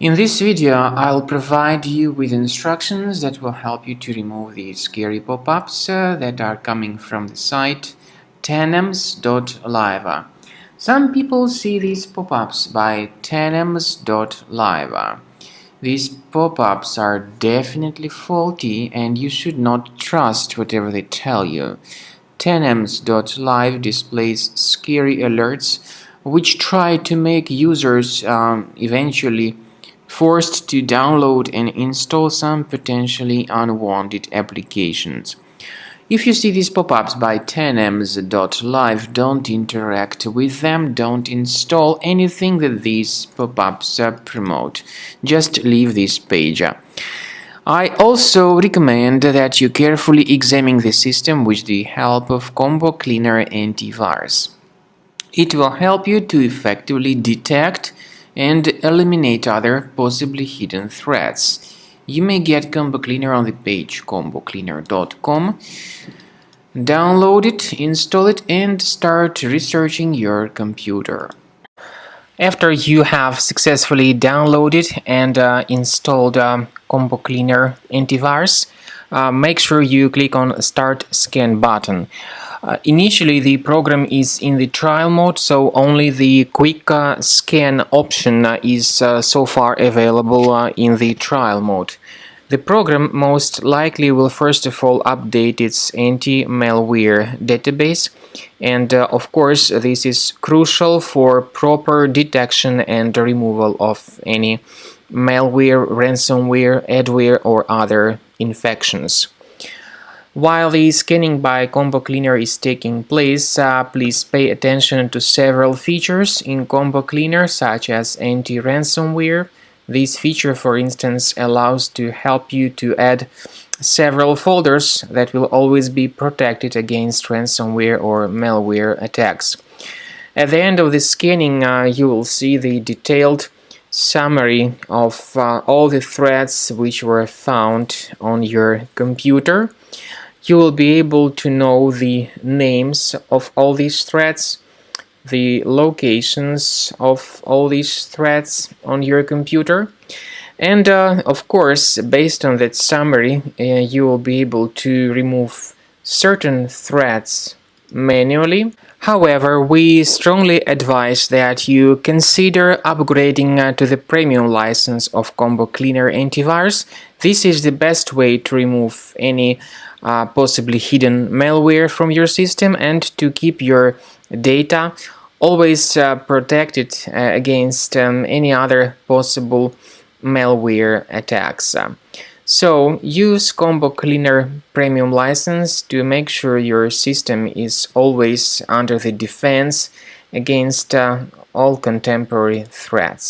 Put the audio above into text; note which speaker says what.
Speaker 1: In this video, I'll provide you with instructions that will help you to remove these scary pop-ups that are coming from the site Tenams.live. Some people see these pop-ups by Tenams.live. These pop-ups are definitely faulty and you should not trust whatever they tell you. Tenams.live displays scary alerts which try to make users eventually forced to download and install some potentially unwanted applications. If you see these pop-ups by Tenams.live, don't interact with them, don't install anything that these pop-ups promote. Just leave this page. I also recommend that you carefully examine the system with the help of Combo Cleaner Antivirus. It will help you to effectively detect and eliminate other possibly hidden threats. You may get Combo Cleaner on the page combocleaner.com. Download it, install it, and start researching your computer. After you have successfully downloaded and installed Combo Cleaner Antivirus, make sure you click on Start Scan button. Initially, the program is in the trial mode, so only the quick scan option is so far available in the trial mode. The program most likely will first of all update its anti-malware database, and of course this is crucial for proper detection and removal of any malware, ransomware, adware or other infections. While the scanning by Combo Cleaner is taking place, please pay attention to several features in Combo Cleaner such as anti-ransomware. This feature, for instance, allows to help you to add several folders that will always be protected against ransomware or malware attacks. At the end of the scanning, you will see the detailed summary of all the threats which were found on your computer. You will be able to know the names of all these threats, the locations of all these threats on your computer, and of course, based on that summary, you will be able to remove certain threats manually. However, we strongly advise that you consider upgrading to the premium license of Combo Cleaner Antivirus. This is the best way to remove any possibly hidden malware from your system and to keep your data always protected against any other possible malware attacks. So use Combo Cleaner Premium license to make sure your system is always under the defense against all contemporary threats.